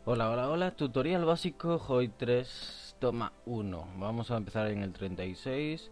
Hola, hola, hola, tutorial básico Joy 3, toma 1. Vamos a empezar en el 36,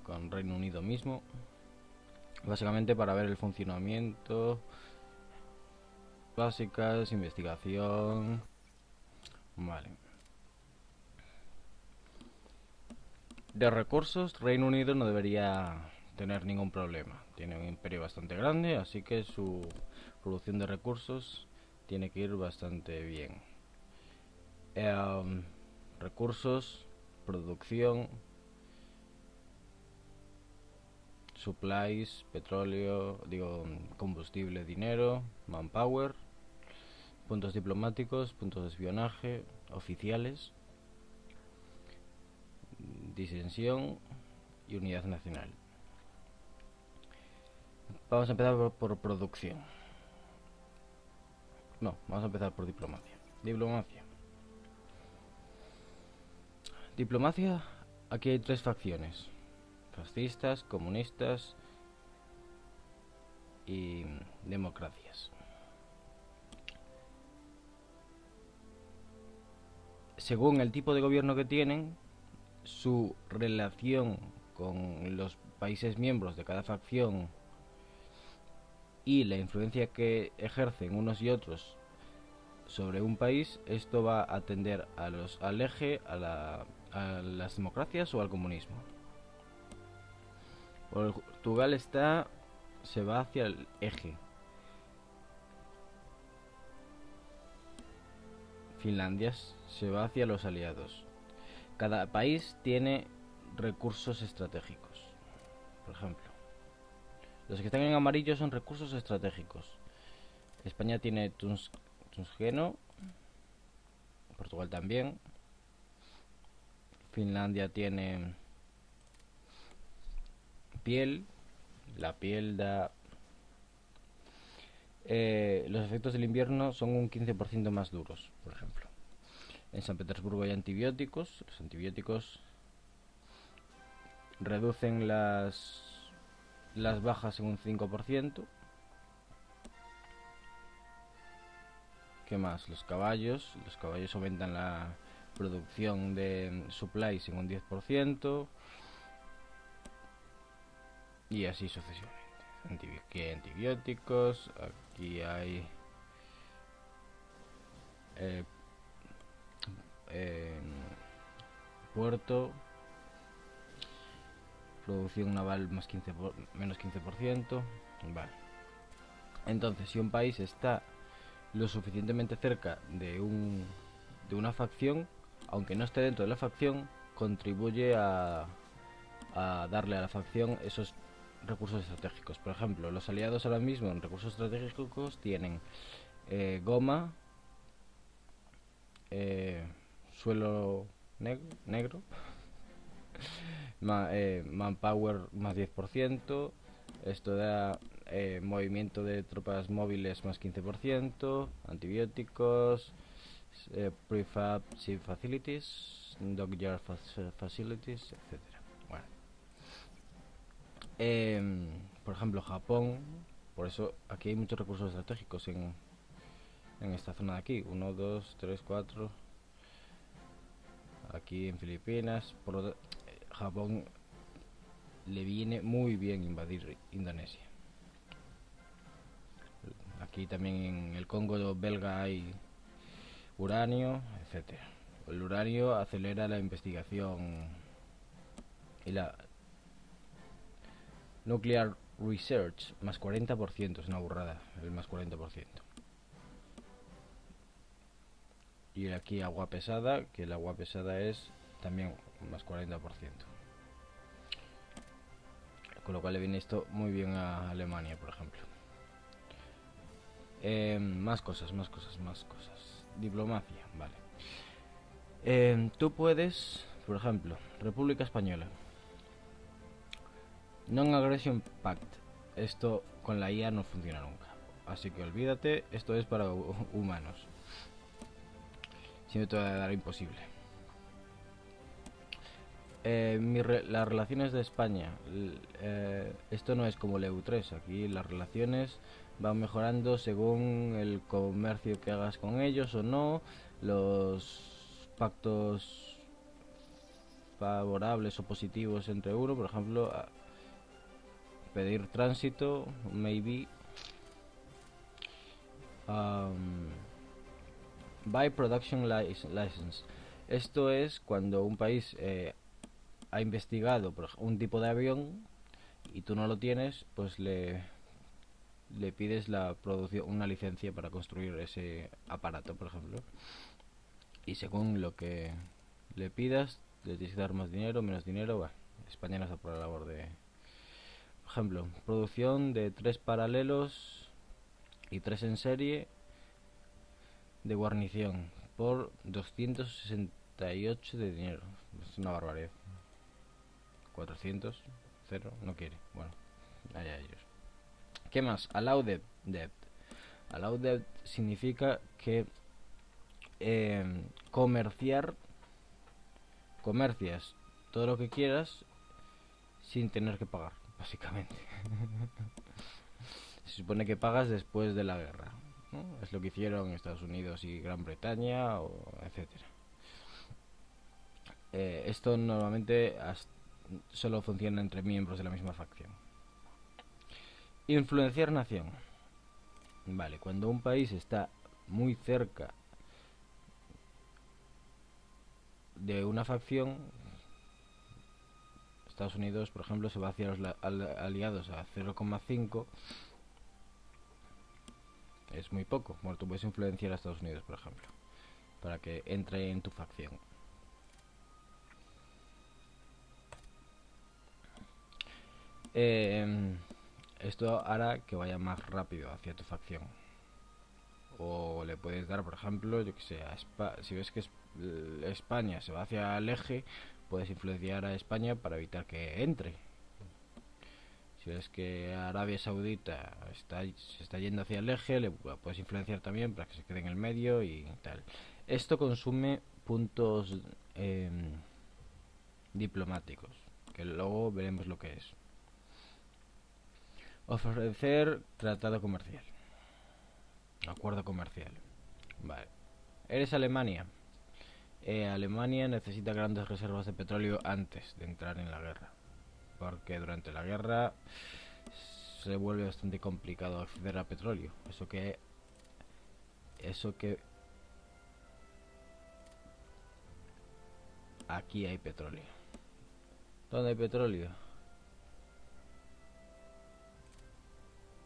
con Reino Unido mismo. Básicamente para ver el funcionamiento, básicas, investigación. Vale. De recursos, Reino Unido no debería tener ningún problema. Tiene un imperio bastante grande, así que su producción de recursos tiene que ir bastante bien. Em, Recursos, producción, supplies, petróleo, digo, combustible, dinero, manpower, puntos diplomáticos, puntos de espionaje, oficiales, disensión y unidad nacional. Vamos a empezar por producción. No, vamos a empezar por diplomacia. Diplomacia. Diplomacia, aquí hay tres facciones: fascistas, comunistas y democracias. Según el tipo de gobierno que tienen, su relación con los países miembros de cada facción y la influencia que ejercen unos y otros sobre un país, esto va a tender al eje, a las democracias o al comunismo. Portugal se va hacia el eje. Finlandia se va hacia los aliados. Cada país tiene recursos estratégicos. Por ejemplo, los que están en amarillo son recursos estratégicos. España tiene tungsteno, Portugal también. Finlandia tiene piel. La piel da... los efectos del invierno son un 15% más duros, por ejemplo. En San Petersburgo hay antibióticos. Los antibióticos reducen las bajas en un 5%. ¿Qué más? Los caballos. Los caballos aumentan la producción de supplies en un 10%. Y así sucesivamente. Aquí hay antibióticos. Aquí hay eh, eh, puerto. Producción naval más 15 menos 15%. Vale. Entonces, si un país está lo suficientemente cerca de una facción, aunque no esté dentro de la facción, contribuye a darle a la facción esos recursos estratégicos. Por ejemplo, los aliados ahora mismo en recursos estratégicos tienen goma, eh, suelo negro, manpower más 10%, esto da movimiento de tropas móviles más 15%, antibióticos, prefab ship facilities, dockyard facilities, etcétera. Bueno, por ejemplo, Japón, por eso aquí hay muchos recursos estratégicos en esta zona de aquí. Uno, 2, 3, 4. Aquí en Filipinas. Japón le viene muy bien invadir Indonesia. Aquí también en el Congo belga hay uranio, etcétera. El uranio acelera la investigación y la nuclear research, más 40%, es una burrada, el más 40%. Y aquí agua pesada, que el agua pesada es también más 40%. Con lo cual le viene esto muy bien a Alemania, por ejemplo. Más cosas, más cosas, más cosas. Diplomacia, vale. Tú puedes, por ejemplo, República Española. Non-Aggression Pact. Esto con la IA no funciona nunca. Así que olvídate, esto es para humanos. Si no te va a dar imposible. Las relaciones de España. Esto no es como el EU3. Aquí las relaciones van mejorando según el comercio que hagas con ellos o no, los pactos favorables o positivos entre uno, por ejemplo, pedir tránsito, maybe. By production license. Esto es cuando un país ha investigado por un tipo de avión y tú no lo tienes, pues le pides la producción, una licencia para construir ese aparato, por ejemplo. Y según lo que le pidas, le tienes que dar más dinero, menos dinero. Bueno, España no está por la labor de... Por ejemplo, producción de 3 paralelos y 3 en serie de guarnición por 268 de dinero. Es una barbaridad. 400, 0, no quiere. Bueno, allá ellos. ¿Qué más? Allow debt. Allow debt significa que comercias todo lo que quieras sin tener que pagar, básicamente. Se supone que pagas después de la guerra, ¿no? Es lo que hicieron Estados Unidos y Gran Bretaña, etcétera. Esto normalmente solo funciona entre miembros de la misma facción. Influenciar nación. Vale, cuando un país está muy cerca de una facción, Estados Unidos, por ejemplo, se va hacia los aliados a 0,5. Es muy poco. Bueno, tú puedes influenciar a Estados Unidos, por ejemplo, para que entre en tu facción. Esto hará que vaya más rápido hacia tu facción. O le puedes dar, por ejemplo, yo que sé, si ves que España se va hacia el eje, puedes influenciar a España para evitar que entre. Si ves que Arabia Saudita se está yendo hacia el eje, le puedes influenciar también para que se quede en el medio y tal. Esto consume puntos diplomáticos, que luego veremos lo que es. Ofrecer tratado comercial. Acuerdo comercial. Vale. ¿Eres Alemania? Alemania necesita grandes reservas de petróleo antes de entrar en la guerra, porque durante la guerra se vuelve bastante complicado acceder a petróleo. Eso que aquí hay petróleo. ¿Dónde hay petróleo?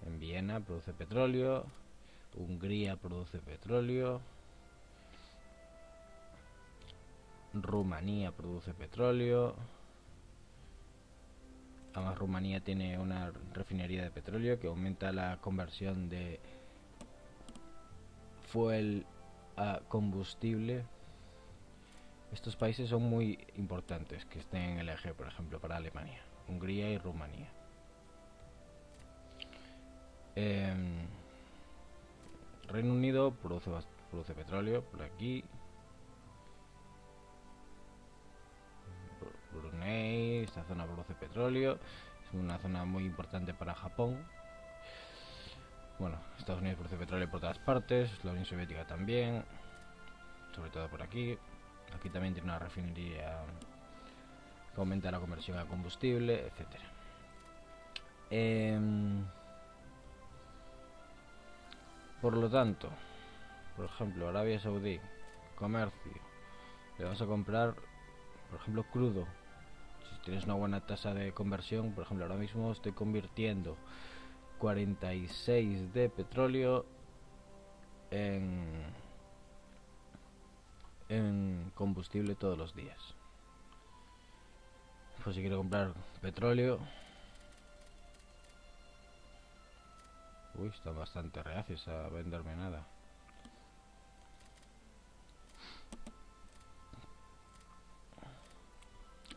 En Viena produce petróleo, Hungría produce petróleo, Rumanía produce petróleo. Además, Rumanía tiene una refinería de petróleo que aumenta la conversión de fuel a combustible. Estos países son muy importantes que estén en el eje, por ejemplo, para Alemania, Hungría y Rumanía. Reino Unido produce petróleo por aquí. Brunei, esta zona produce petróleo. Es una zona muy importante para Japón. Bueno, Estados Unidos produce petróleo por todas partes, la Unión Soviética también, sobre todo por aquí. Aquí también tiene una refinería que aumenta la conversión a combustible, etcétera. Por lo tanto, por ejemplo, Arabia Saudí, comercio, le vas a comprar, por ejemplo, crudo. Si tienes una buena tasa de conversión, por ejemplo, ahora mismo estoy convirtiendo 46 de petróleo en combustible todos los días. Pues si quiero comprar petróleo... Uy, están bastante reacios a venderme nada.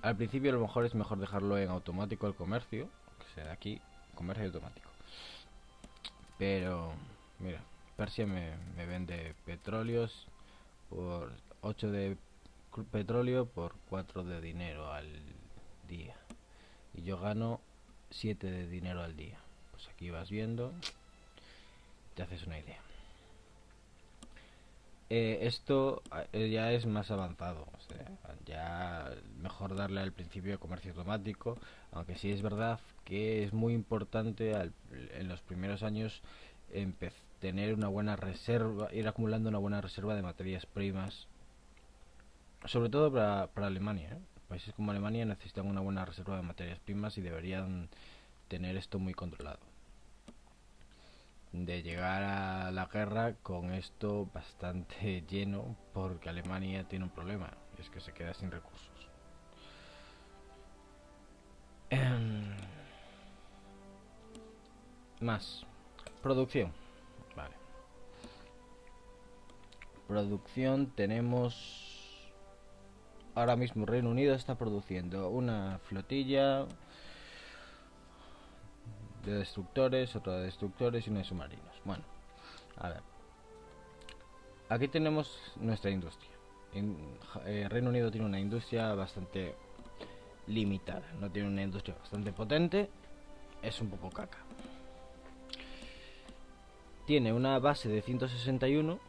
Al principio a lo mejor es mejor dejarlo en automático el comercio, que sea aquí, comercio automático. Pero, mira, Persia me vende petróleos por 8 de petróleo por 4 de dinero al día. Y yo gano 7 de dinero al día. Pues aquí vas viendo te haces una idea. Esto ya es más avanzado, o sea, ya mejor darle al principio de comercio automático, aunque sí es verdad que es muy importante en los primeros años tener una buena reserva, ir acumulando una buena reserva de materias primas, sobre todo para Alemania, ¿eh? Países como Alemania necesitan una buena reserva de materias primas y deberían tener esto muy controlado, de llegar a la guerra con esto bastante lleno, porque Alemania tiene un problema, y es que se queda sin recursos. Más producción, vale. Producción tenemos ahora mismo. Reino Unido está produciendo una flotilla de destructores, otra de destructores y una de submarinos. Bueno, a ver, aquí tenemos nuestra industria. Reino Unido tiene una industria bastante limitada, no tiene una industria bastante potente, es un poco caca. Tiene una base de 161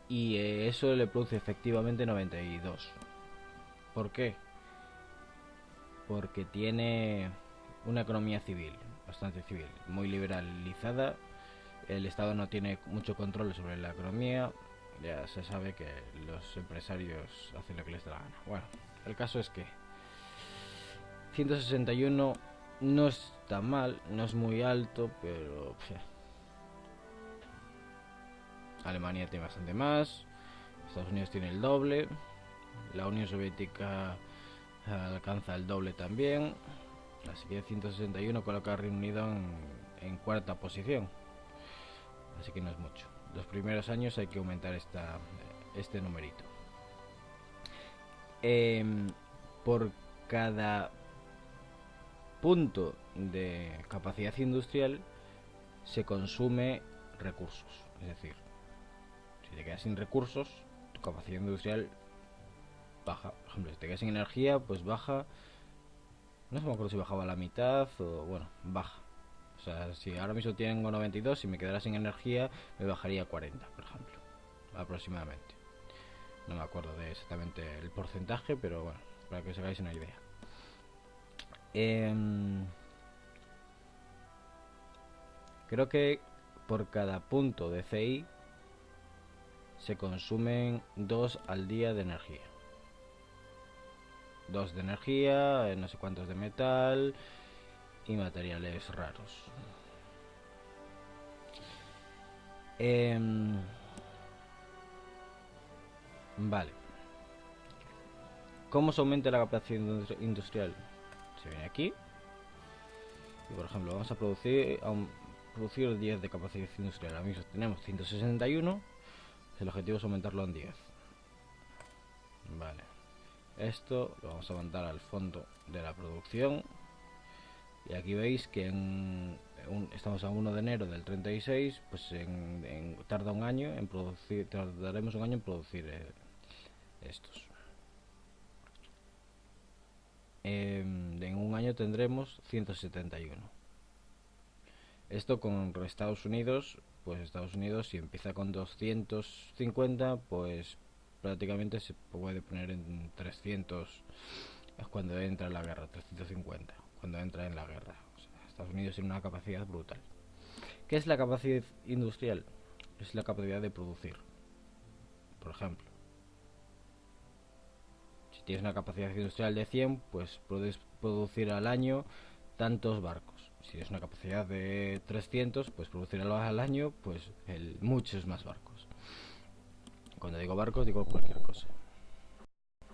y eso le produce efectivamente 92. ¿Por qué? Porque tiene una economía civil, bastante civil, muy liberalizada. El Estado no tiene mucho control sobre la economía. Ya se sabe que los empresarios hacen lo que les da la gana. Bueno, el caso es que 161 no está mal, no es muy alto, pero Alemania tiene bastante más, Estados Unidos tiene el doble, la Unión Soviética alcanza el doble también, así que 161 coloca a Reino Unido en cuarta posición, así que no es mucho. Los primeros años hay que aumentar este numerito. Por cada punto de capacidad industrial se consume recursos, es decir, si te quedas sin recursos, tu capacidad industrial baja. Por ejemplo, si te quedas sin energía, pues baja. No sé, me acuerdo si bajaba a la mitad o bueno, baja. O sea, si ahora mismo tengo 92, si me quedara sin energía, me bajaría a 40, por ejemplo, aproximadamente. No me acuerdo de exactamente el porcentaje, pero bueno, para que os hagáis una idea. Creo que por cada punto de CI se consumen 2 al día de energía. 2 de energía, no sé cuántos de metal y materiales raros. Vale. ¿Cómo se aumenta la capacidad industrial? Se viene aquí y, por ejemplo, vamos a producir 10 de capacidad industrial. Ahora mismo tenemos 161. El objetivo es aumentarlo en 10. Vale. Esto lo vamos a mandar al fondo de la producción. Y aquí veis que estamos a 1 de enero del 36. Pues tarda un año en producir. Tardaremos un año en producir estos. En un año tendremos 171. Esto con Estados Unidos, pues Estados Unidos si empieza con 250, pues prácticamente se puede poner en 300 cuando entra en la guerra, 350 cuando entra en la guerra. O sea, Estados Unidos tiene una capacidad brutal. ¿Qué es la capacidad industrial? Es la capacidad de producir. Por ejemplo, si tienes una capacidad industrial de 100, pues puedes producir al año tantos barcos. Si tienes una capacidad de 300, pues producir al año pues muchos más barcos. Cuando digo barcos digo cualquier cosa.